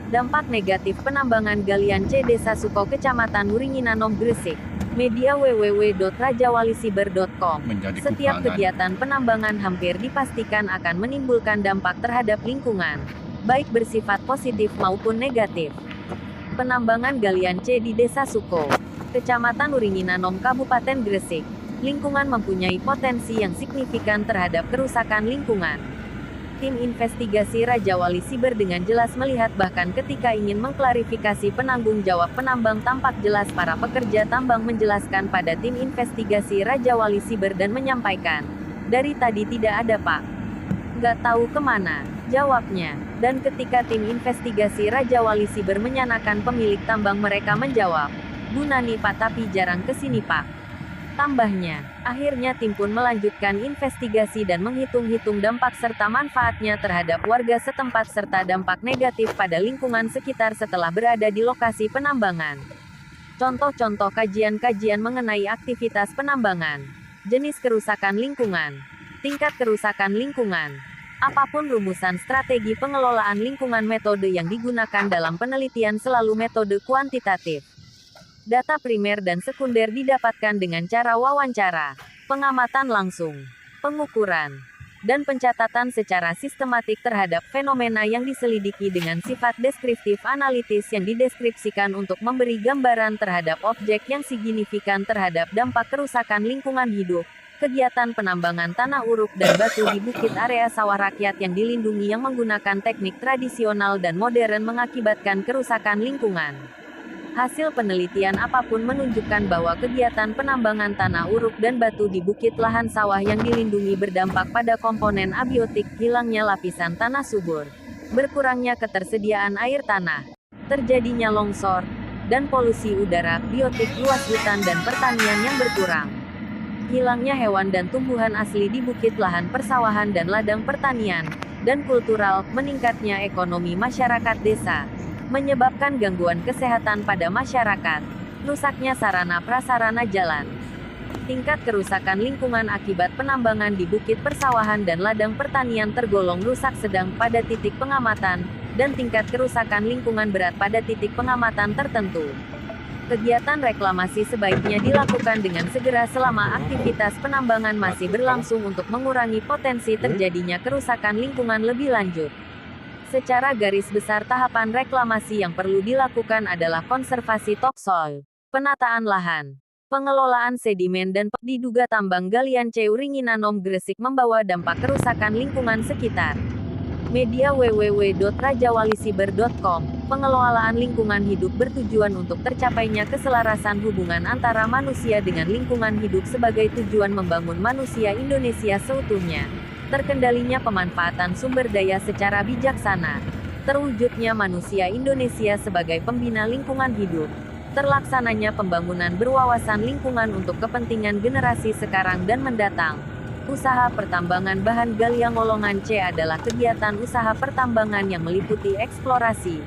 Dampak negatif penambangan galian C Desa Suko Kecamatan Wuringinanom Gresik. Media www.rajawalisiber.com. Setiap kegiatan penambangan hampir dipastikan akan menimbulkan dampak terhadap lingkungan, baik bersifat positif maupun negatif. Penambangan galian C di Desa Suko, Kecamatan Wuringinanom Kabupaten Gresik. Lingkungan mempunyai potensi yang signifikan terhadap kerusakan lingkungan. Tim investigasi Rajawali Siber dengan jelas melihat bahkan ketika ingin mengklarifikasi penanggung jawab penambang tampak jelas para pekerja tambang menjelaskan pada tim investigasi Rajawali Siber dan menyampaikan, "Dari tadi tidak ada Pak. Nggak tahu kemana," jawabnya. Dan ketika tim investigasi Rajawali Siber menyanakan pemilik tambang mereka menjawab, "Bu Nani Pak tapi jarang kesini Pak." Tambahnya, akhirnya tim pun melanjutkan investigasi dan menghitung-hitung dampak serta manfaatnya terhadap warga setempat serta dampak negatif pada lingkungan sekitar setelah berada di lokasi penambangan. Contoh-contoh kajian-kajian mengenai aktivitas penambangan, jenis kerusakan lingkungan, tingkat kerusakan lingkungan, apapun rumusan strategi pengelolaan lingkungan metode yang digunakan dalam penelitian selalu metode kuantitatif. Data primer dan sekunder didapatkan dengan cara wawancara, pengamatan langsung, pengukuran, dan pencatatan secara sistematik terhadap fenomena yang diselidiki dengan sifat deskriptif analitis yang dideskripsikan untuk memberi gambaran terhadap objek yang signifikan terhadap dampak kerusakan lingkungan hidup, kegiatan penambangan tanah uruk dan batu di bukit area sawah rakyat yang dilindungi yang menggunakan teknik tradisional dan modern mengakibatkan kerusakan lingkungan. Hasil penelitian apapun menunjukkan bahwa kegiatan penambangan tanah uruk dan batu di bukit lahan sawah yang dilindungi berdampak pada komponen abiotik, hilangnya lapisan tanah subur, berkurangnya ketersediaan air tanah, terjadinya longsor, dan polusi udara, biotik luas hutan dan pertanian yang berkurang, hilangnya hewan dan tumbuhan asli di bukit lahan persawahan dan ladang pertanian, dan kultural, meningkatnya ekonomi masyarakat desa, menyebabkan gangguan kesehatan pada masyarakat, rusaknya sarana prasarana jalan, tingkat kerusakan lingkungan akibat penambangan di bukit persawahan dan ladang pertanian tergolong rusak sedang pada titik pengamatan, dan tingkat kerusakan lingkungan berat pada titik pengamatan tertentu. Kegiatan reklamasi sebaiknya dilakukan dengan segera selama aktivitas penambangan masih berlangsung untuk mengurangi potensi terjadinya kerusakan lingkungan lebih lanjut. Secara garis besar tahapan reklamasi yang perlu dilakukan adalah konservasi topsoil, penataan lahan, pengelolaan sedimen dan diduga tambang galian C Wuringinanom Gresik membawa dampak kerusakan lingkungan sekitar. Media www.rajawalisiber.com. Pengelolaan lingkungan hidup bertujuan untuk tercapainya keselarasan hubungan antara manusia dengan lingkungan hidup sebagai tujuan membangun manusia Indonesia seutuhnya. Terkendalinya pemanfaatan sumber daya secara bijaksana, terwujudnya manusia Indonesia sebagai pembina lingkungan hidup, terlaksananya pembangunan berwawasan lingkungan untuk kepentingan generasi sekarang dan mendatang. Usaha pertambangan bahan galian golongan C adalah kegiatan usaha pertambangan yang meliputi eksplorasi,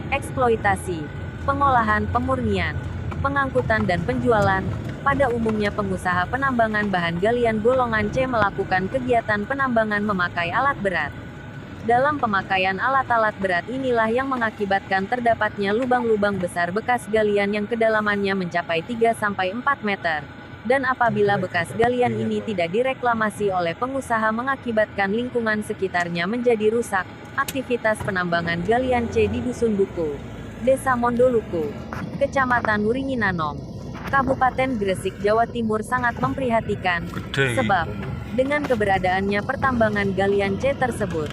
eksploitasi, pengolahan, pemurnian, pengangkutan dan penjualan. Pada umumnya pengusaha penambangan bahan galian golongan C melakukan kegiatan penambangan memakai alat berat. Dalam pemakaian alat-alat berat inilah yang mengakibatkan terdapatnya lubang-lubang besar bekas galian yang kedalamannya mencapai 3-4 meter. Dan apabila bekas galian ini tidak direklamasi oleh pengusaha mengakibatkan lingkungan sekitarnya menjadi rusak. Aktivitas penambangan galian C di Dusun Buku, Desa Mondoluku, Kecamatan Wuringinanom, Kabupaten Gresik, Jawa Timur sangat memprihatinkan, sebab dengan keberadaannya pertambangan galian C tersebut,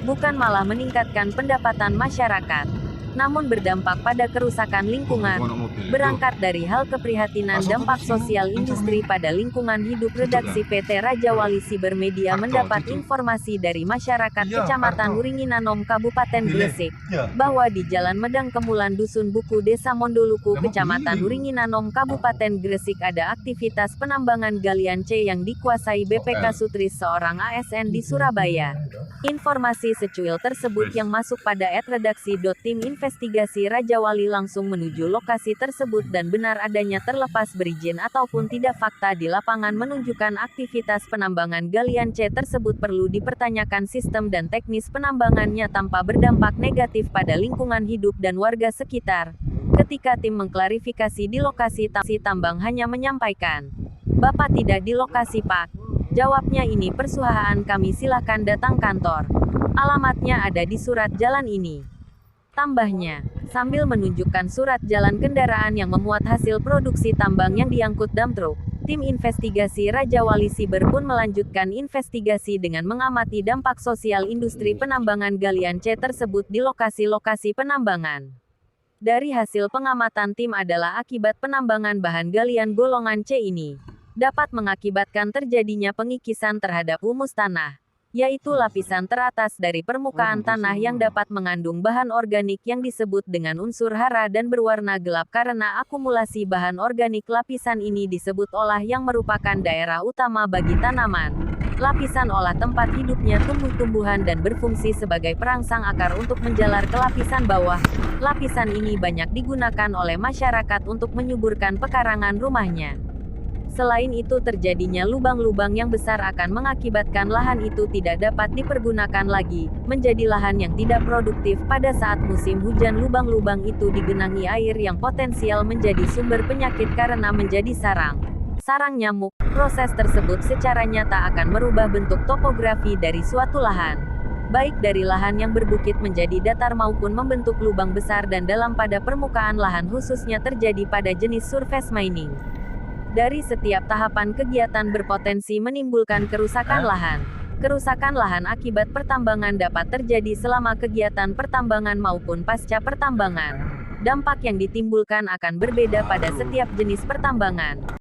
bukan malah meningkatkan pendapatan masyarakat, namun berdampak pada kerusakan lingkungan. Berangkat dari hal keprihatinan dampak sosial industri pada lingkungan hidup, redaksi PT Rajawali Siber Media mendapat informasi dari masyarakat Kecamatan Wuringinanom Kabupaten Gresik, bahwa di Jalan Medang Kemulan Dusun Buku Desa Mondoluku Kecamatan Wuringinanom Kabupaten Gresik ada aktivitas penambangan galian C yang dikuasai BPK Sutris, seorang ASN di Surabaya. Informasi secuil tersebut yang masuk pada @redaksi.tim investigasi Raja Wali langsung menuju lokasi tersebut dan benar adanya terlepas berizin ataupun tidak fakta di lapangan menunjukkan aktivitas penambangan galian C tersebut perlu dipertanyakan sistem dan teknis penambangannya tanpa berdampak negatif pada lingkungan hidup dan warga sekitar. Ketika tim mengklarifikasi di lokasi tambang hanya menyampaikan, "Bapak tidak di lokasi, Pak." Jawabnya, "Ini perusahaan kami, silakan datang kantor. Alamatnya ada di surat jalan ini." Tambahnya, sambil menunjukkan surat jalan kendaraan yang memuat hasil produksi tambang yang diangkut dump truck, tim investigasi Raja Wali Siber pun melanjutkan investigasi dengan mengamati dampak sosial industri penambangan galian C tersebut di lokasi-lokasi penambangan. Dari hasil pengamatan tim adalah akibat penambangan bahan galian golongan C ini dapat mengakibatkan terjadinya pengikisan terhadap humus tanah, yaitu lapisan teratas dari permukaan tanah yang dapat mengandung bahan organik yang disebut dengan unsur hara dan berwarna gelap karena akumulasi bahan organik. Lapisan ini disebut olah yang merupakan daerah utama bagi tanaman. Lapisan olah tempat hidupnya tumbuh-tumbuhan dan berfungsi sebagai perangsang akar untuk menjalar ke lapisan bawah. Lapisan ini banyak digunakan oleh masyarakat untuk menyuburkan pekarangan rumahnya. Selain itu, terjadinya lubang-lubang yang besar akan mengakibatkan lahan itu tidak dapat dipergunakan lagi, menjadi lahan yang tidak produktif. Pada saat musim hujan, lubang-lubang itu digenangi air yang potensial menjadi sumber penyakit karena menjadi sarang nyamuk. Proses tersebut secara nyata akan merubah bentuk topografi dari suatu lahan, baik dari lahan yang berbukit menjadi datar maupun membentuk lubang besar dan dalam pada permukaan lahan, khususnya terjadi pada jenis surface mining. Dari setiap tahapan kegiatan berpotensi menimbulkan kerusakan lahan. Kerusakan lahan akibat pertambangan dapat terjadi selama kegiatan pertambangan maupun pasca pertambangan. Dampak yang ditimbulkan akan berbeda pada setiap jenis pertambangan.